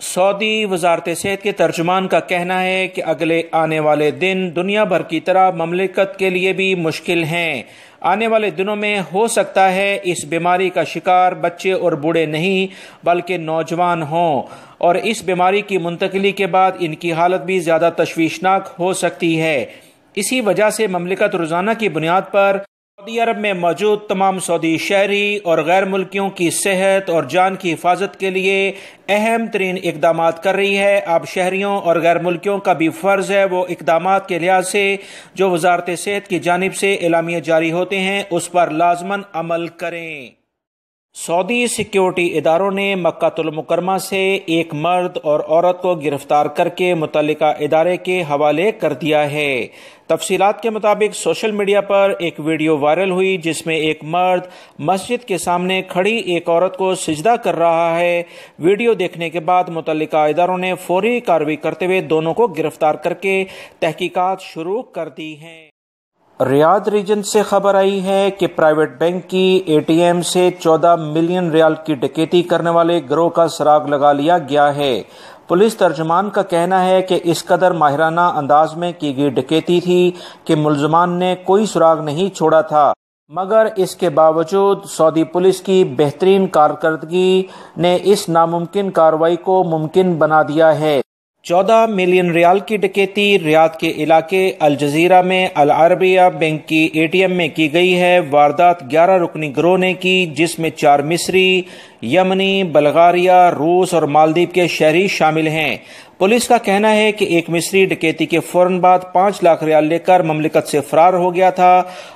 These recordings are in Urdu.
سعودی وزارت صحت کے ترجمان کا کہنا ہے کہ اگلے آنے والے دن دنیا بھر کی طرح مملکت کے لیے بھی مشکل ہیں۔ آنے والے دنوں میں ہو سکتا ہے اس بیماری کا شکار بچے اور بوڑھے نہیں بلکہ نوجوان ہوں، اور اس بیماری کی منتقلی کے بعد ان کی حالت بھی زیادہ تشویشناک ہو سکتی ہے۔ اسی وجہ سے مملکت روزانہ کی بنیاد پر سعودی عرب میں موجود تمام سعودی شہری اور غیر ملکیوں کی صحت اور جان کی حفاظت کے لیے اہم ترین اقدامات کر رہی ہے۔ اب شہریوں اور غیر ملکیوں کا بھی فرض ہے وہ اقدامات کے لحاظ سے جو وزارت صحت کی جانب سے اعلامیے جاری ہوتے ہیں اس پر لازماً عمل کریں۔ سعودی سیکیورٹی اداروں نے مکہ المکرمہ سے ایک مرد اور عورت کو گرفتار کر کے متعلقہ ادارے کے حوالے کر دیا ہے۔ تفصیلات کے مطابق سوشل میڈیا پر ایک ویڈیو وائرل ہوئی جس میں ایک مرد مسجد کے سامنے کھڑی ایک عورت کو سجدہ کر رہا ہے۔ ویڈیو دیکھنے کے بعد متعلقہ اداروں نے فوری کارروائی کرتے ہوئے دونوں کو گرفتار کر کے تحقیقات شروع کر دی ہیں۔ ریاض ریجن سے خبر آئی ہے کہ پرائیویٹ بینک کی ATM سے 14 ملین ریال کی ڈکیتی کرنے والے گروہ کا سراغ لگا لیا گیا ہے۔ پولیس ترجمان کا کہنا ہے کہ اس قدر ماہرانہ انداز میں کی گئی ڈکیتی تھی کہ ملزمان نے کوئی سراغ نہیں چھوڑا تھا، مگر اس کے باوجود سعودی پولیس کی بہترین کارکردگی نے اس ناممکن کارروائی کو ممکن بنا دیا ہے۔ 14 ملین ریال کی ڈکیتی ریاض کے علاقے الجزیرہ میں العربیہ بینک کی ATM میں کی گئی ہے۔ واردات 11 رکنی گروہ نے کی جس میں 4 مصری، یمنی، بلغاریہ، روس اور مالدیپ کے شہری شامل ہیں۔ پولیس کا کہنا ہے کہ ایک مصری ڈکیتی کے فوراً بعد 5 لاکھ ریال لے کر مملکت سے فرار ہو گیا تھا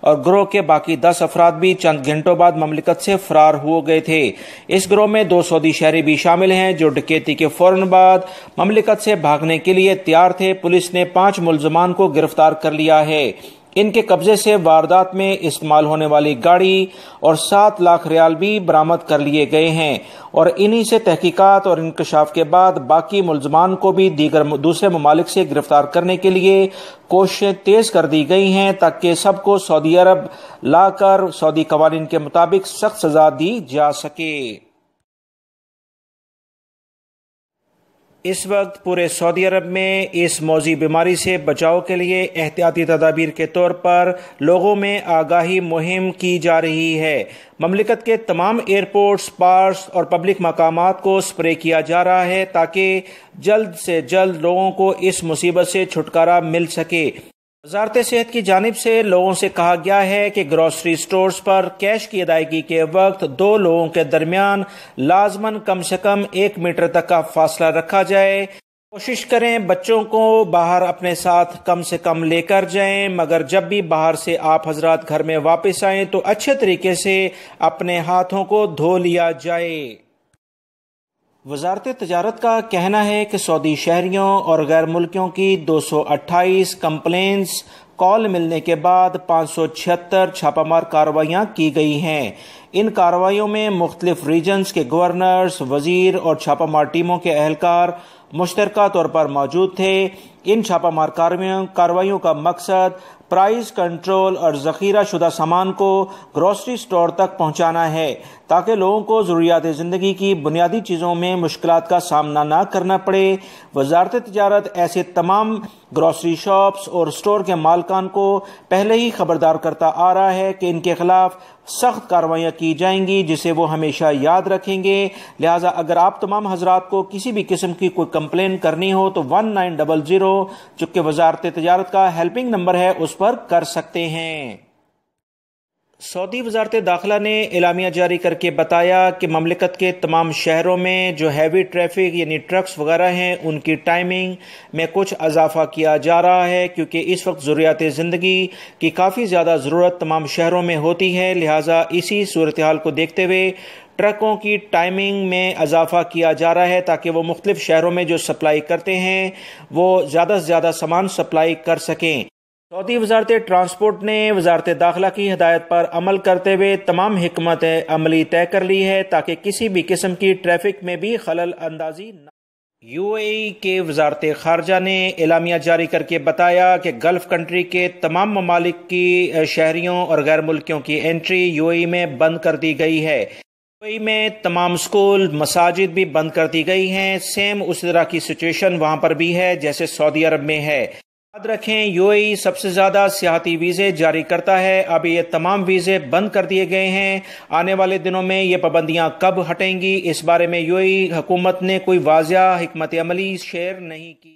اور گروہ کے باقی 10 افراد بھی چند گھنٹوں بعد مملکت سے فرار ہو گئے تھے۔ اس گروہ میں 2 سعودی شہری بھی شامل ہیں جو ڈکیتی کے فوراً بعد مملکت سے بھاگنے کے لیے تیار تھے۔ پولیس نے 5 ملزمان کو گرفتار کر لیا ہے۔ ان کے قبضے سے واردات میں استعمال ہونے والی گاڑی اور 7 لاکھ ریال بھی برآمد کر لیے گئے ہیں، اور انہی سے تحقیقات اور انکشاف کے بعد باقی ملزمان کو بھی دوسرے ممالک سے گرفتار کرنے کے لیے کوششیں تیز کر دی گئی ہیں تاکہ سب کو سعودی عرب لا کر سعودی قوانین کے مطابق سخت سزا دی جا سکے۔ اس وقت پورے سعودی عرب میں اس موذی بیماری سے بچاؤ کے لیے احتیاطی تدابیر کے طور پر لوگوں میں آگاہی مہم کی جا رہی ہے۔ مملکت کے تمام ایئرپورٹس، پارکس اور پبلک مقامات کو سپرے کیا جا رہا ہے تاکہ جلد سے جلد لوگوں کو اس مصیبت سے چھٹکارا مل سکے۔ وزارت صحت کی جانب سے لوگوں سے کہا گیا ہے کہ گروسری سٹورز پر کیش کی ادائیگی کے وقت 2 لوگوں کے درمیان لازماً کم سے کم 1 میٹر تک کا فاصلہ رکھا جائے۔ کوشش کریں بچوں کو باہر اپنے ساتھ کم سے کم لے کر جائیں، مگر جب بھی باہر سے آپ حضرات گھر میں واپس آئیں تو اچھے طریقے سے اپنے ہاتھوں کو دھو لیا جائے۔ وزارت تجارت کا کہنا ہے کہ سعودی شہریوں اور غیر ملکیوں کی 228 کمپلینٹس کال ملنے کے بعد 576 چھاپہ مار کارروائیاں کی گئی ہیں۔ ان کارروائیوں میں مختلف ریجنز کے گورنرز، وزیر اور چھاپہ مار ٹیموں کے اہلکار مشترکہ طور پر موجود تھے۔ ان چھاپہ مار کارروائیوں کا مقصد پرائز کنٹرول اور ذخیرہ شدہ سامان کو گروسری سٹور تک پہنچانا ہے تاکہ لوگوں کو ضروریات زندگی کی بنیادی چیزوں میں مشکلات کا سامنا نہ کرنا پڑے۔ وزارت تجارت ایسے تمام گروسری شاپس اور سٹور کے مالکان کو پہلے ہی خبردار کرتا آ رہا ہے کہ ان کے خلاف سخت کارروائیاں کی جائیں گی جسے وہ ہمیشہ یاد رکھیں گے۔ لہٰذا اگر آپ تمام حضرات کو کسی بھی قسم کی کوئی کمپلین کرنی ہو تو 1900 جو کہ وزارت تجارت کا ہیلپنگ نمبر ہے اس پر کر سکتے ہیں۔ سعودی وزارت داخلہ نے اعلامیہ جاری کر کے بتایا کہ مملکت کے تمام شہروں میں جو ہیوی ٹریفک یعنی ٹرکس وغیرہ ہیں ان کی ٹائمنگ میں کچھ اضافہ کیا جا رہا ہے کیونکہ اس وقت ضروریات زندگی کی کافی زیادہ ضرورت تمام شہروں میں ہوتی ہے۔ لہٰذا اسی صورتحال کو دیکھتے ہوئے ٹرکوں کی ٹائمنگ میں اضافہ کیا جا رہا ہے تاکہ وہ مختلف شہروں میں جو سپلائی کرتے ہیں وہ زیادہ سے زیادہ سامان سپلائی کر سکیں۔ سعودی وزارت ٹرانسپورٹ نے وزارت داخلہ کی ہدایت پر عمل کرتے ہوئے تمام حکمت عملی طے کر لی ہے تاکہ کسی بھی قسم کی ٹریفک میں بھی خلل اندازی نہ۔ UAE کے وزارت خارجہ نے اعلامیہ جاری کر کے بتایا کہ گلف کنٹری کے تمام ممالک کی شہریوں اور غیر ملکیوں کی انٹری UAE میں بند کر دی گئی ہے۔ میں تمام اسکول مساجد بھی بند کر دی گئی ہیں۔ سیم اس طرح کی سچویشن وہاں پر بھی ہے جیسے سعودی عرب میں ہے۔ یاد رکھیں UAE سب سے زیادہ سیاحتی ویزے جاری کرتا ہے۔ اب یہ تمام ویزے بند کر دیے گئے ہیں۔ آنے والے دنوں میں یہ پابندیاں کب ہٹیں گی اس بارے میں UAE حکومت نے کوئی واضح حکمت عملی شیئر نہیں کی۔